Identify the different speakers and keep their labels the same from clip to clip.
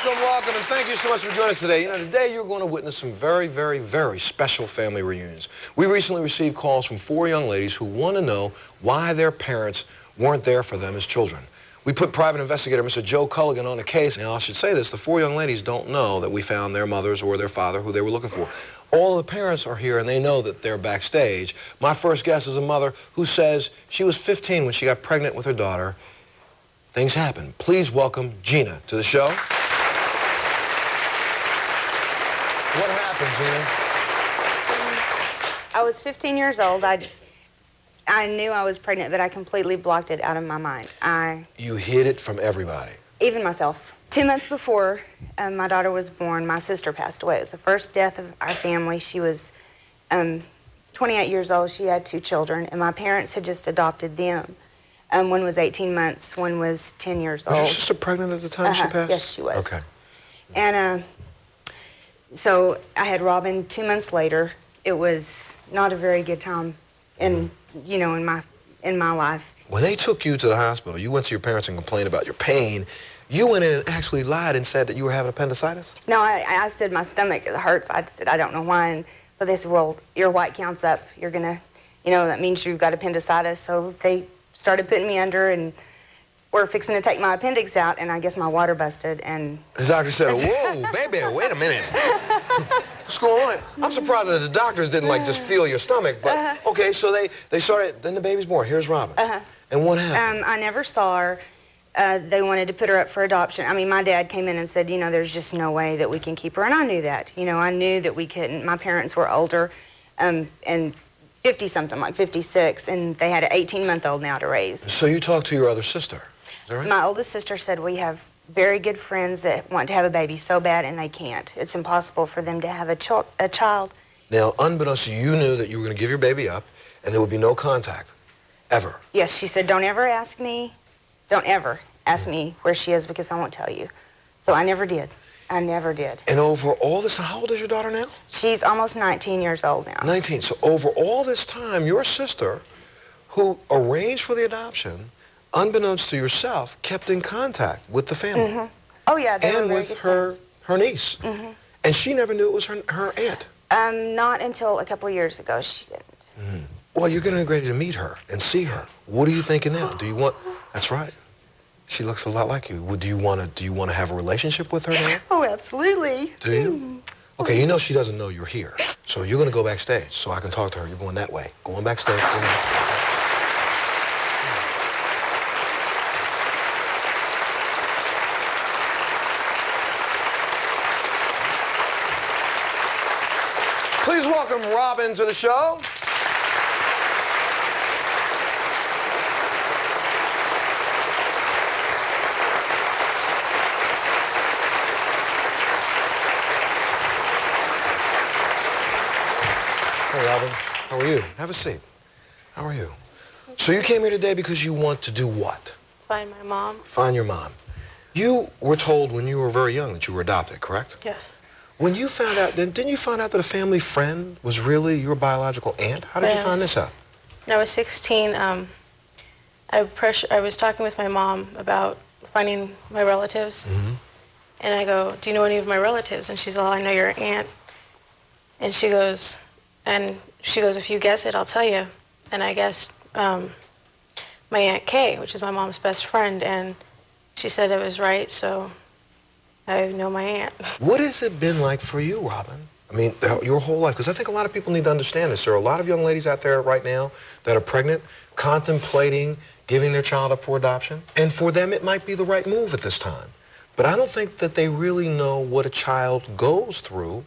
Speaker 1: welcome, and thank you so much for joining us today. You know, today you're going to witness some very, very, very special family reunions. We recently received calls from 4 young ladies who want to know why their parents weren't there for them as children. We put private investigator Mr. Joe Culligan on the case. Now, I should say this, the 4 young ladies don't know that we found their mothers or their father who they were looking for. All the parents are here, and they know that they're backstage. My first guest is a mother who says she was 15 when she got pregnant with her daughter. Things happen. Please welcome Gina to the show. What happened, Gina?
Speaker 2: I was 15 years old. I knew I was pregnant, but I completely blocked it out of my mind.
Speaker 1: You hid it from everybody.
Speaker 2: Even myself. 2 months before my daughter was born, my sister passed away. It was the first death of our family. She was 28 years old. She had 2 children, and my parents had just adopted them. One was 18 months, one was 10 years old.
Speaker 1: Was your sister pregnant at the time she passed?
Speaker 2: Yes, she was.
Speaker 1: Okay.
Speaker 2: And so I had Robin 2 months later. It was not a very good time in my life.
Speaker 1: When they took you to the hospital, you went to your parents and complained about your pain. You went in and actually lied and said that you were having appendicitis?
Speaker 2: No, I said my stomach hurts. I said I don't know why. And so they said, well, your white count's up. You're gonna, that means you've got appendicitis. So they started putting me under, and we're fixing to take my appendix out, and I guess my water busted. And
Speaker 1: the doctor said, whoa, baby, wait a minute. What's going on? I'm surprised that the doctors didn't just feel your stomach, but okay, so they started, then the baby's born. Here's Robin. And what happened?
Speaker 2: I never saw her. They wanted to put her up for adoption. I mean, my dad came in and said, there's just no way that we can keep her, and I knew that. I knew that we couldn't. My parents were older, and 50-something, like 56, and they had an 18-month-old now to raise.
Speaker 1: So you talked to your other sister, is that right?
Speaker 2: My oldest sister said, we have very good friends that want to have a baby so bad, and they can't. It's impossible for them to have a child.
Speaker 1: Now, unbeknownst to you, you knew that you were going to give your baby up, and there would be no contact, ever.
Speaker 2: Yes, she said, don't ever ask me where she is, because I won't tell you. So I never did. I never did.
Speaker 1: And over all this, how old is your daughter now?
Speaker 2: She's almost 19 years old now.
Speaker 1: 19. So over all this time, your sister, who arranged for the adoption, unbeknownst to yourself, kept in contact with the family.
Speaker 2: Oh, yeah.
Speaker 1: And with her niece. And she never knew it was her aunt.
Speaker 2: Not until a couple of years ago, she didn't.
Speaker 1: Well, you're getting ready to meet her and see her. What are you thinking now? Do you want... That's right. She looks a lot like you. Do you want to have a relationship with her now?
Speaker 2: Oh, absolutely.
Speaker 1: Do you? Okay, she doesn't know you're here. So you're going to go backstage so I can talk to her. You're going that way. Going backstage. Please welcome Robin to the show. Hey, Robin. How are you? Have a seat. How are you? So you came here today because you want to do what?
Speaker 3: Find my mom.
Speaker 1: Find your mom. You were told when you were very young that you were adopted, correct?
Speaker 3: Yes.
Speaker 1: When you found out, didn't you find out that a family friend was really your biological aunt? How did you find this out?
Speaker 3: When I was 16, I was talking with my mom about finding my relatives. And I go, do you know any of my relatives? And she's all, I know your aunt. And she goes, if you guess it, I'll tell you. And I guessed my Aunt Kay, which is my mom's best friend, and she said it was right, so I know my aunt.
Speaker 1: What has it been like for you, Robin? I mean, your whole life, because I think a lot of people need to understand this. There are a lot of young ladies out there right now that are pregnant, contemplating giving their child up for adoption, and for them it might be the right move at this time. But I don't think that they really know what a child goes through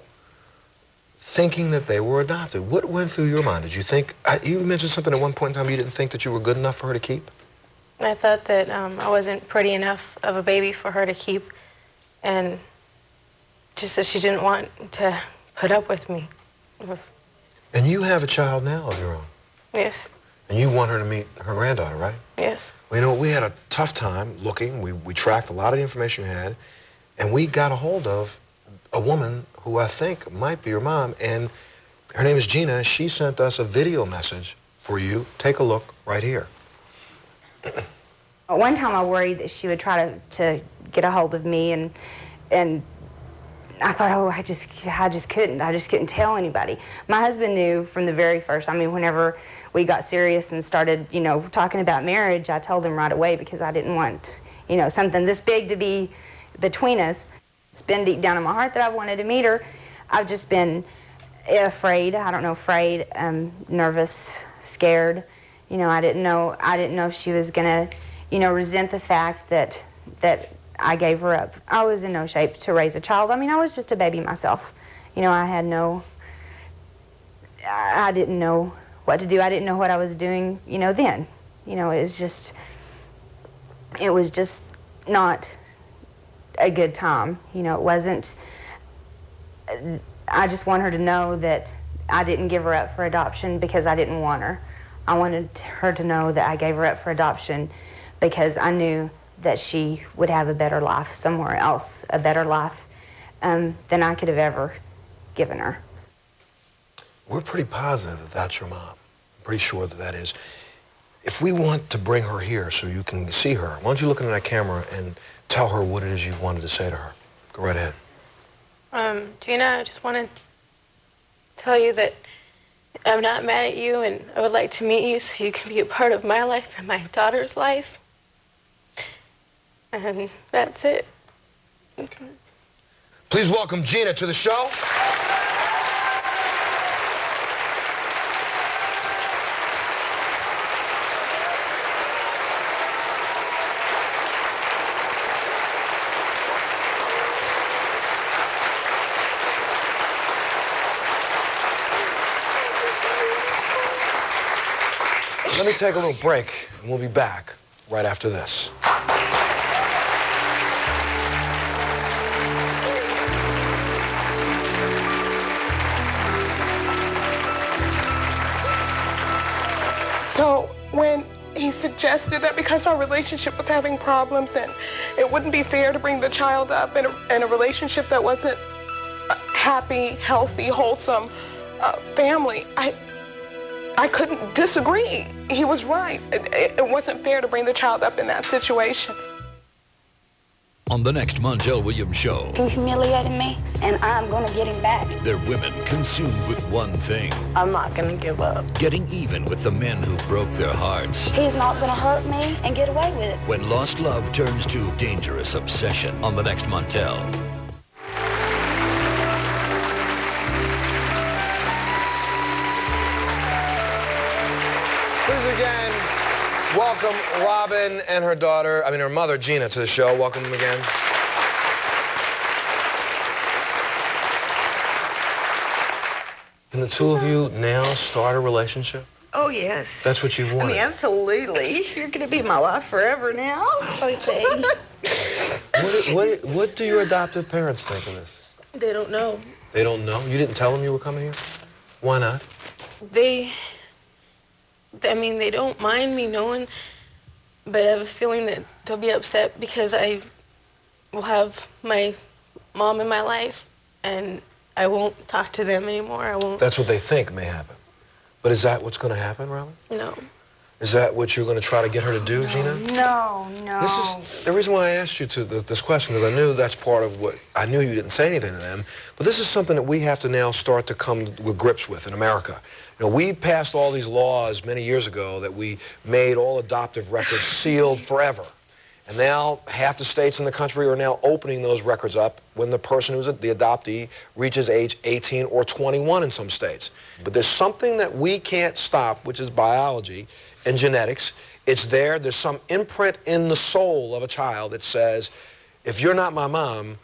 Speaker 1: thinking that they were adopted. What went through your mind? Did you think, you mentioned something at one point in time, you didn't think that you were good enough for her to keep?
Speaker 3: I thought that I wasn't pretty enough of a baby for her to keep, and just that she didn't want to put up with me.
Speaker 1: And you have a child now of your own?
Speaker 3: Yes.
Speaker 1: And you want her to meet her granddaughter, right?
Speaker 3: Yes.
Speaker 1: Well, we had a tough time looking. We tracked a lot of the information you had, and we got a hold of a woman who I think might be your mom, and her name is Gina. She sent us a video message for you. Take a look right here.
Speaker 2: One time I worried that she would try to get a hold of me, and I thought, oh, I just couldn't tell anybody. My husband knew from the very first. I mean, whenever we got serious and started, you know, talking about marriage, I told him right away because I didn't want, you know, something this big to be between us. It's been deep down in my heart that I've wanted to meet her. I've just been afraid. I don't know, afraid, nervous, scared. You know, I didn't know if she was gonna, you know, resent the fact that I gave her up. I was in no shape to raise a child. I mean, I was just a baby myself. You know, I didn't know what to do. I didn't know what I was doing, you know, then. You know, it was just not a good time. You know, it wasn't, I just want her to know that I didn't give her up for adoption because I didn't want her. I wanted her to know that I gave her up for adoption because I knew that she would have a better life somewhere else, a better life than I could have ever given her.
Speaker 1: We're pretty positive that that's your mom. I'm pretty sure that that is. If we want to bring her here so you can see her, why don't you look into that camera and tell her what it is you wanted to say to her. Go right ahead.
Speaker 3: Gina, I just want to tell you that I'm not mad at you, and I would like to meet you so you can be a part of my life and my daughter's life. And that's it. Okay.
Speaker 1: Please welcome Gina to the show. Let me take a little break, and we'll be back right after this.
Speaker 4: So when he suggested that because our relationship was having problems and it wouldn't be fair to bring the child up in a relationship that wasn't a happy, healthy, wholesome family, I couldn't disagree. He was right. It wasn't fair to bring the child up in that situation.
Speaker 5: On the next Montel Williams show,
Speaker 6: He humiliated me, and I'm going to get him back.
Speaker 5: they're women consumed with one thing,
Speaker 3: I'm not going to give up.
Speaker 5: getting even with the men who broke their hearts.
Speaker 6: He's not going to hurt me and get away with it.
Speaker 5: When lost love turns to dangerous obsession on the next Montel.
Speaker 1: Please again, welcome Robin and her daughter, her mother, Gina, to the show. Welcome them again. Can the two of you now start a relationship?
Speaker 2: Oh, yes.
Speaker 1: That's what you
Speaker 2: I
Speaker 1: wanted.
Speaker 2: mean, absolutely. You're going to be my life forever now. Okay.
Speaker 1: What do your adoptive parents think of this?
Speaker 3: They don't know.
Speaker 1: They don't know? You didn't tell them you were coming here? Why not?
Speaker 3: They don't mind me knowing, but I have a feeling that they'll be upset because I will have my mom in my life, and I won't talk to them anymore. I won't.
Speaker 1: That's what they think may happen. But is that what's going to happen, Robin?
Speaker 3: No.
Speaker 1: Is that what you're going to try to get her to do, Gina?
Speaker 2: No.
Speaker 1: This is the reason why I asked you this question, because I knew that's part of what, I knew you didn't say anything to them, but this is something that we have to now start to come with grips with in America. You know, we passed all these laws many years ago that we made all adoptive records sealed forever. And now half the states in the country are now opening those records up when the person who's the adoptee reaches age 18 or 21 in some states. But there's something that we can't stop, which is biology and genetics. It's there. There's some imprint in the soul of a child that says, if you're not my mom,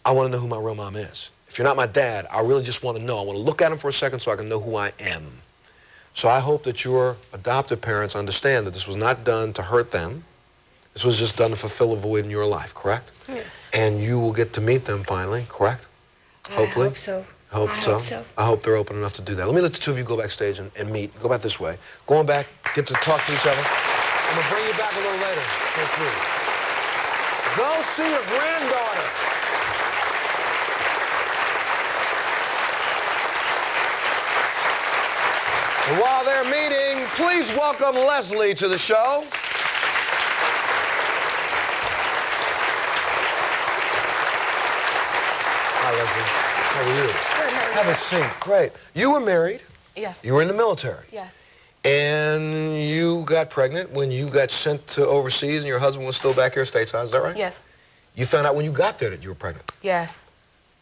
Speaker 1: I want to know who my real mom is. If you're not my dad, I really just want to know. I want to look at him for a second so I can know who I am. So I hope that your adoptive parents understand that this was not done to hurt them. This was just done to fulfill a void in your life, correct?
Speaker 3: Yes.
Speaker 1: And you will get to meet them finally, correct? Hopefully.
Speaker 2: I hope so.
Speaker 1: Hope so. I hope they're open enough to do that. Let me let the two of you go backstage and meet. Go back this way. Go on back, get to talk to each other. I'm going to bring you back a little later. Thank you. Go see your granddaughter. And while they're meeting, please welcome Leslie to the show. Leslie. How are you?
Speaker 4: Good, how are you?
Speaker 1: Have a seat. Great. You were married.
Speaker 4: Yes.
Speaker 1: You were in the military.
Speaker 4: Yes.
Speaker 1: And you got pregnant when you got sent to overseas and your husband was still back here stateside. Is that right?
Speaker 4: Yes.
Speaker 1: You found out when you got there that you were pregnant.
Speaker 4: Yes.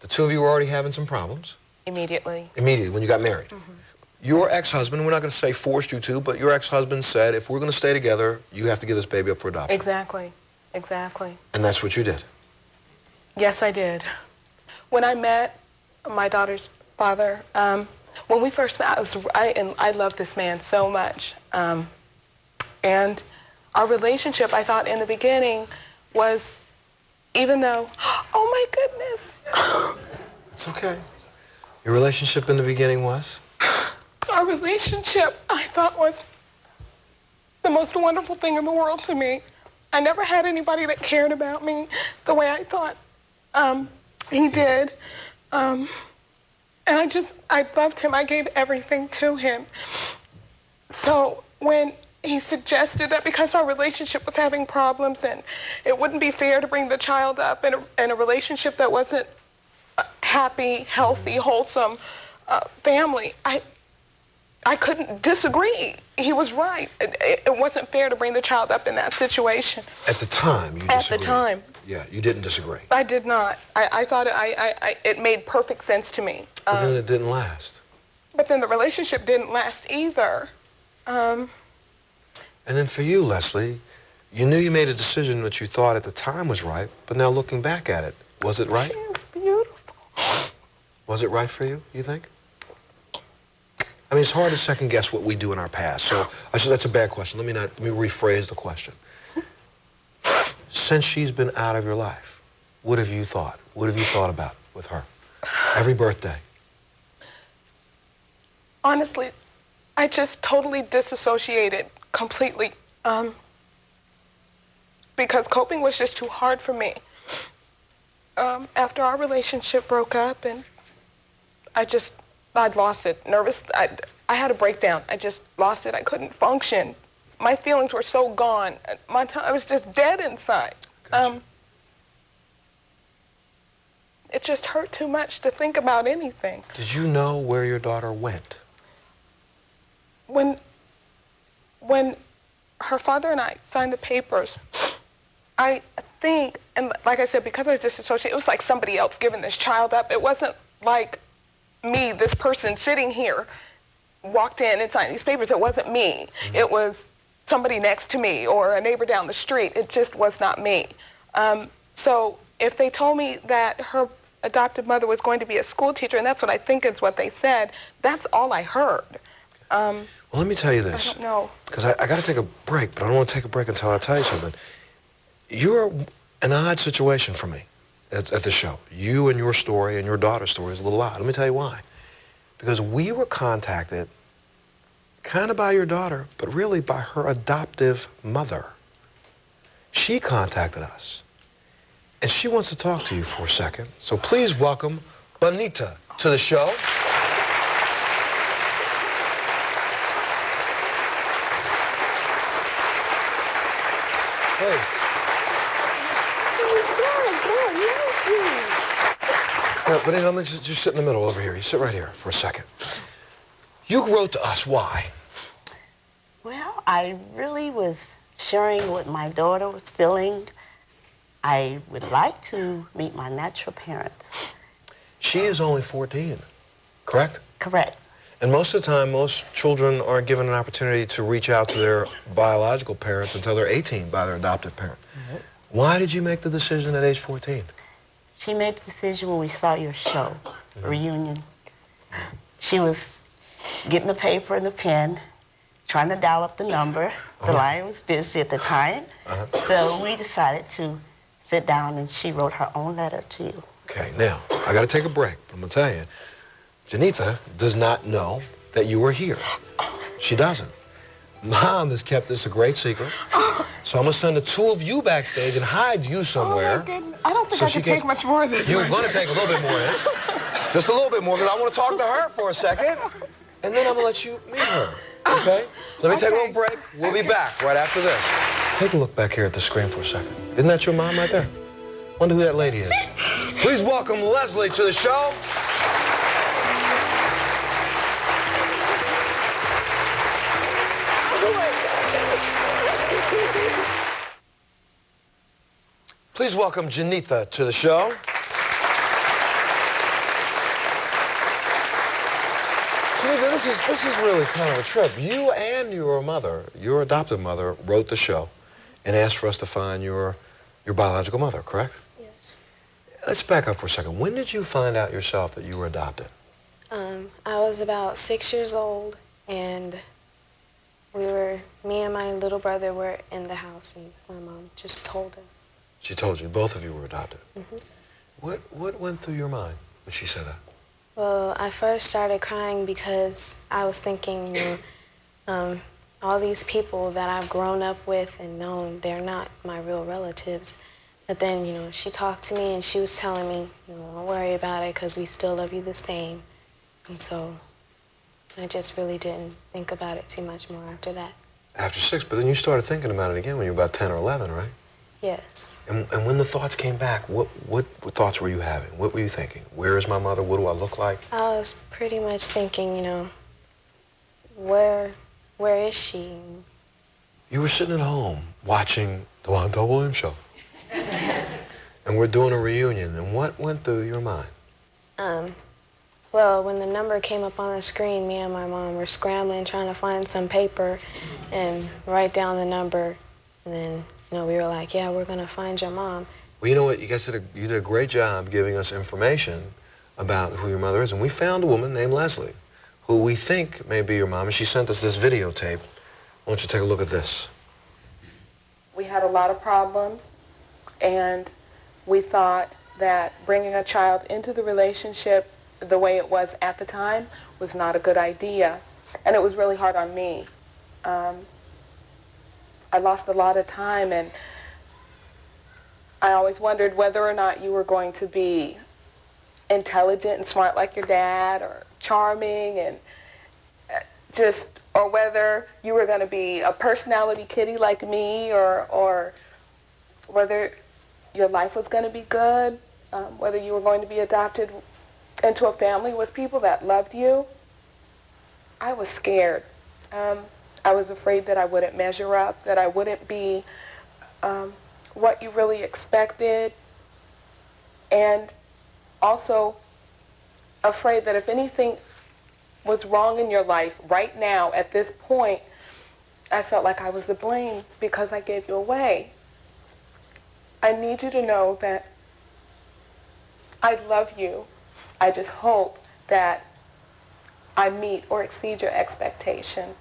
Speaker 1: The two of you were already having some problems.
Speaker 4: Immediately.
Speaker 1: Immediately, when you got married. Your ex-husband, we're not going to say forced you to, but your ex-husband said, if we're going to stay together, you have to give this baby up for adoption.
Speaker 4: Exactly. Exactly.
Speaker 1: And that's what you did.
Speaker 4: Yes, I did. When I met my daughter's father, when we first met, I loved this man so much. And our relationship, I thought in the beginning, was, even though, oh my goodness.
Speaker 1: It's okay. Your relationship in the beginning was?
Speaker 4: Our relationship, I thought, was the most wonderful thing in the world to me. I never had anybody that cared about me the way I thought he did. And I loved him. I gave everything to him. So when he suggested that because our relationship was having problems and it wouldn't be fair to bring the child up in a relationship that wasn't happy, healthy, wholesome family, I couldn't disagree. He was right. It wasn't fair to bring the child up in that situation.
Speaker 1: At the time, you disagreed.
Speaker 4: At the time.
Speaker 1: Yeah, you didn't disagree.
Speaker 4: I did not. I thought it made perfect sense to me.
Speaker 1: But then it didn't last.
Speaker 4: But then the relationship didn't last either.
Speaker 1: And then for you, Leslie, you knew you made a decision that you thought at the time was right, but now looking back at it, was it right?
Speaker 4: She was beautiful.
Speaker 1: Was it right for you, you think? I mean, it's hard to second guess what we do in our past. So that's a bad question. Let me rephrase the question. Since she's been out of your life, what have you thought? What have you thought about with her? Every birthday.
Speaker 4: Honestly, I just totally disassociated completely. Because coping was just too hard for me. After our relationship broke up and I'd lost it. Nervous. I had a breakdown. I just lost it. I couldn't function. My feelings were so gone. I was just dead inside.
Speaker 1: Gotcha.
Speaker 4: It just hurt too much to think about anything.
Speaker 1: Did you know where your daughter went?
Speaker 4: When her father and I signed the papers, I think, and like I said, because I was disassociated, it was like somebody else giving this child up. It wasn't like me, this person sitting here, walked in and signed these papers. It wasn't me. It was somebody next to me or a neighbor down the street. It just was not me. So if they told me that her adopted mother was going to be a school teacher, and that's what I think is what they said, that's all I heard.
Speaker 1: Well, let me tell you this.
Speaker 4: I don't know.
Speaker 1: Because I got to take a break, but I don't want to take a break until I tell you something. You're an odd situation for me at the show. You and your story and your daughter's story is a little odd. Let me tell you why. Because we were contacted kind of by your daughter, but really by her adoptive mother. She contacted us. And she wants to talk to you for a second. So please welcome Bonita to the show. Please. Bonita, let me just sit in the middle over here. You sit right here for a second. You wrote to us. Why?
Speaker 7: Well, I really was sharing what my daughter was feeling. I would like to meet my natural parents.
Speaker 1: She is only 14, correct?
Speaker 7: Correct.
Speaker 1: And most of the time, most children aren't given an opportunity to reach out to their biological parents until they're 18 by their adoptive parent. Why did you make the decision at age 14?
Speaker 7: She made the decision when we saw your show, Reunion. She was getting the paper and the pen, trying to dial up the number. The line was busy at the time. So we decided to sit down, and she wrote her own letter to you.
Speaker 1: Okay, now, I got to take a break, but I'm going to tell you, Janitha does not know that you were here. She doesn't. Mom has kept this a great secret. So I'm going to send the two of you backstage and hide you somewhere.
Speaker 4: Oh, my goodness. I don't think
Speaker 1: So
Speaker 4: I
Speaker 1: she
Speaker 4: can
Speaker 1: can-
Speaker 4: take much more of this.
Speaker 1: You're going to take a little bit more of this. Just a little bit more, because I want to talk to her for a second. And then I'm going to let you meet her. Okay? Let me take a little break. We'll be back right after this. Take a look back here at the screen for a second. Isn't that your mom right there? Wonder who that lady is. Please welcome Leslie to the show. Please welcome Janitha to the show. Janitha, this is really kind of a trip. You and your mother, your adoptive mother, wrote the show and asked for us to find your biological mother, correct?
Speaker 3: Yes.
Speaker 1: Let's back up for a second. When did you find out yourself that you were adopted?
Speaker 3: I was about 6 years old, and me and my little brother were in the house, and my mom just told us.
Speaker 1: She told you both of you were adopted.
Speaker 3: Mm-hmm.
Speaker 1: What went through your mind when she said that?
Speaker 3: Well, I first started crying because I was thinking, all these people that I've grown up with and known, they're not my real relatives. But then, she talked to me and she was telling me, don't worry about it because we still love you the same. And so I just really didn't think about it too much more after that.
Speaker 1: After 6, but then you started thinking about it again when you were about 10 or 11, right?
Speaker 3: Yes.
Speaker 1: And when the thoughts came back, what thoughts were you having? What were you thinking? Where is my mother? What do I look like?
Speaker 3: I was pretty much thinking, where is she?
Speaker 1: You were sitting at home watching the Wanda Williams show. And we're doing a reunion. And what went through your mind?
Speaker 3: Well, when the number came up on the screen, me and my mom were scrambling, trying to find some paper and write down the number. And then, we were like, yeah, we're going to find your mom.
Speaker 1: Well, you know what? You guys you did a great job giving us information about who your mother is. And we found a woman named Leslie, who we think may be your mom. And she sent us this videotape. Why don't you take a look at this?
Speaker 4: We had a lot of problems, and we thought that bringing a child into the relationship the way it was at the time was not a good idea. And it was really hard on me. I lost a lot of time, and I always wondered whether or not you were going to be intelligent and smart like your dad, or charming, and or whether you were going to be a personality kitty like me, or whether your life was going to be good, whether you were going to be adopted into a family with people that loved you. I was scared. I was afraid that I wouldn't measure up, that I wouldn't be what you really expected, and also afraid that if anything was wrong in your life right now, at this point, I felt like I was the blame because I gave you away. I need you to know that I love you. I just hope that I meet or exceed your expectation.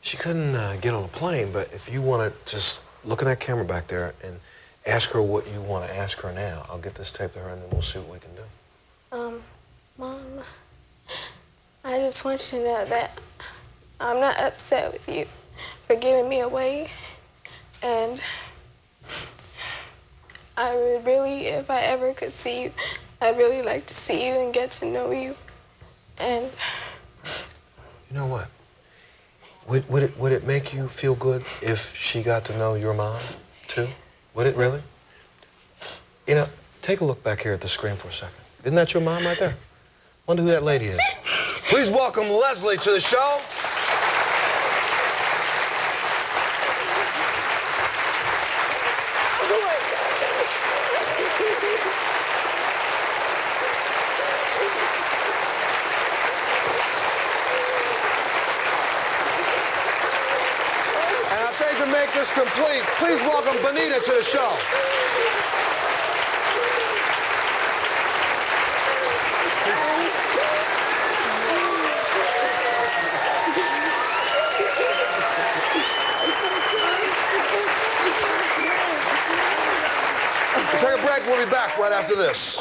Speaker 1: She couldn't get on a plane, but if you want to just look at that camera back there and ask her what you want to ask her now, I'll get this tape to her and then we'll see what we can do.
Speaker 3: Mom, I just want you to know that I'm not upset with you for giving me away. And I would really, if I ever could see you, I'd really like to see you and get to know you. And
Speaker 1: you know what? Would it make you feel good if she got to know your mom, too? Would it really? Take a look back here at the screen for a second. Isn't that your mom right there? Wonder who that lady is. Please welcome Leslie to the show. To make this complete, please welcome Benita to the show. We'll take a break. We'll be back right after this.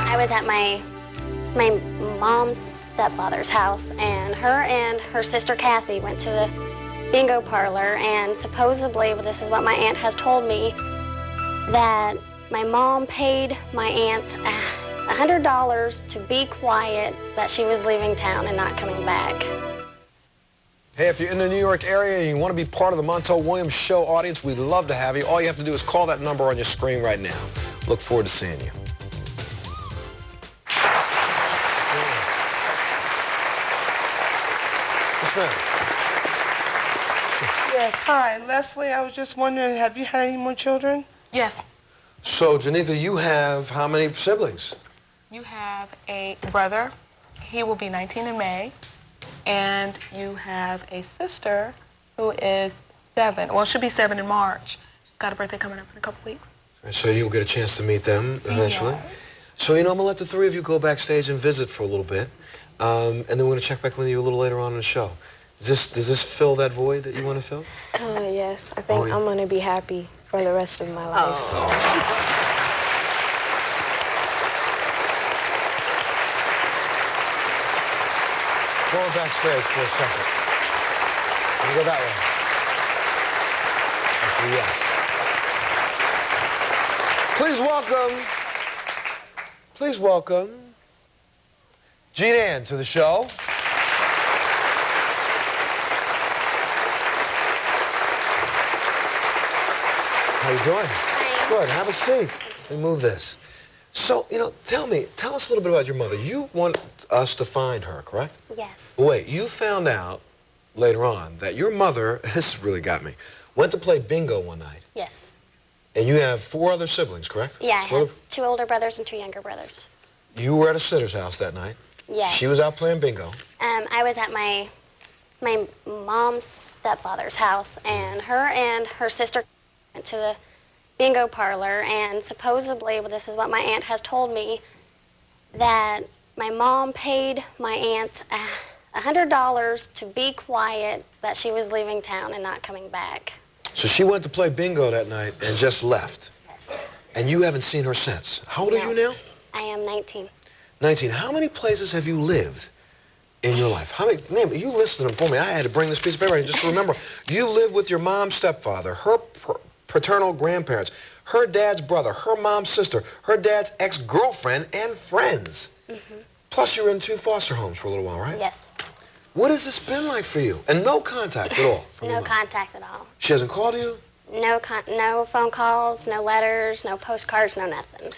Speaker 8: I was at my mom's stepfather's house, and her sister Kathy went to the bingo parlor, and supposedly, this is what my aunt has told me, that my mom paid my aunt $100 to be quiet that she was leaving town and not coming back.
Speaker 1: Hey, if you're in the New York area and you want to be part of the Montel Williams Show audience, we'd love to have you. All you have to do is call that number on your screen right now. Look forward to seeing you. Yes, ma'am.
Speaker 9: Yes, hi. Leslie, I was just wondering, have you had any more children?
Speaker 4: Yes,
Speaker 1: So, Janitha, you have how many siblings?
Speaker 4: you have a brother. He will be 19 in May. And you have a sister who is 7. Well, she'll be 7 in March. She's got a birthday coming up in a couple weeks.
Speaker 1: So you'll get a chance to meet them eventually.
Speaker 4: Yeah.
Speaker 1: So, I'm going to let the three of you go backstage and visit for a little bit. And then we're going to check back with you a little later on in the show. Does this fill that void that you want to fill?
Speaker 3: Yes, I think I'm going to be happy for the rest of my life.
Speaker 1: Going backstage for a second. Let me go that way. Yes. Please welcome Jean Ann to the show. How you doing?
Speaker 8: Hi.
Speaker 1: Good. Have a seat. Let me move this. So, tell us a little bit about your mother. You want us to find her, correct?
Speaker 8: Yes.
Speaker 1: Wait, you found out later on that your mother, this really got me, went to play bingo one night.
Speaker 8: Yes.
Speaker 1: And you have 4 other siblings, correct?
Speaker 8: Yeah, I
Speaker 1: Four
Speaker 8: have 2 older brothers and 2 younger brothers.
Speaker 1: You were at a sitter's house that night.
Speaker 8: Yes.
Speaker 1: She was out playing bingo.
Speaker 8: I was at my mom's stepfather's house, and her sister went to the bingo parlor, and supposedly, well, this is what my aunt has told me, that my mom paid my aunt $100 to be quiet that she was leaving town and not coming back.
Speaker 1: So she went to play bingo that night and just left.
Speaker 8: Yes.
Speaker 1: And you haven't seen her since. How old are you now?
Speaker 8: I am 19.
Speaker 1: 19. How many places have you lived in your life? How many? Name it. You listed them for me. I had to bring this piece of paper in just to remember. You lived with your mom's stepfather, her paternal grandparents, her dad's brother, her mom's sister, her dad's ex-girlfriend, and friends.
Speaker 8: Mm-hmm.
Speaker 1: Plus, you were in 2 foster homes for a little while, right?
Speaker 8: Yes.
Speaker 1: What has this been like for you? And no contact at all from your
Speaker 8: No
Speaker 1: mom?
Speaker 8: contact at all.
Speaker 1: She hasn't called you?
Speaker 8: No phone calls, no letters, no postcards, no nothing.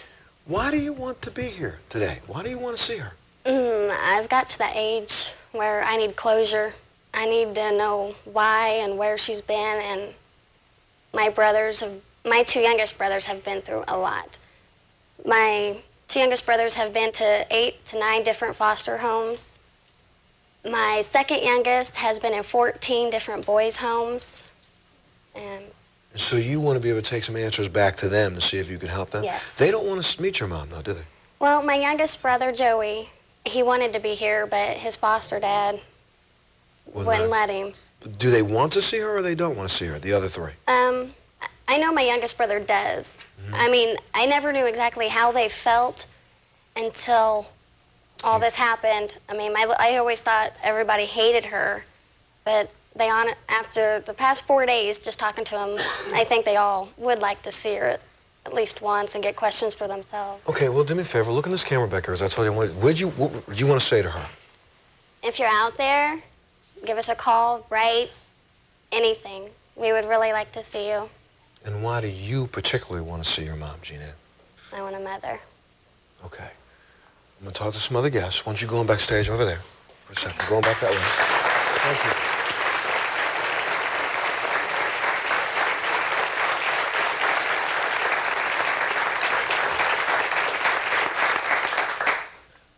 Speaker 1: Why do you want to be here today? Why do you want to see her?
Speaker 8: I've got to that age where I need closure. I need to know why and where she's been, and my 2 youngest brothers have been through a lot. My 2 youngest brothers have been to 8 to 9 different foster homes. My second youngest has been in 14 different boys' homes. And
Speaker 1: So you want to be able to take some answers back to them to see if you can help them?
Speaker 8: Yes.
Speaker 1: They don't want to meet your mom, though, do they?
Speaker 8: well, my youngest brother, Joey, he wanted to be here, but his foster dad wouldn't let him.
Speaker 1: Do they want to see her or they don't want to see her, the other 3?
Speaker 8: I know my youngest brother does. I mean, I never knew exactly how they felt until all this happened. I mean, I always thought everybody hated her, but after the past 4 days, just talking to them, I think they all would like to see her at least once and get questions for themselves.
Speaker 1: Okay, well, do me a favor. Look in this camera back here, as I told you. What would you want to say to her?
Speaker 8: If you're out there, give us a call, write, anything. We would really like to see you.
Speaker 1: And why do you particularly want to see your mom, Gina?
Speaker 8: I want a mother.
Speaker 1: Okay. I'm going to talk to some other guests. Why don't you go on backstage over there for a second? Going back that way. Thank you.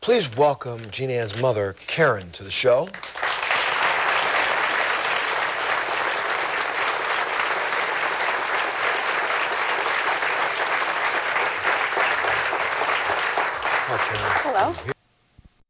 Speaker 1: Please welcome Jean Ann's mother, Karen, to the show. Hi, Karen.
Speaker 10: Hello.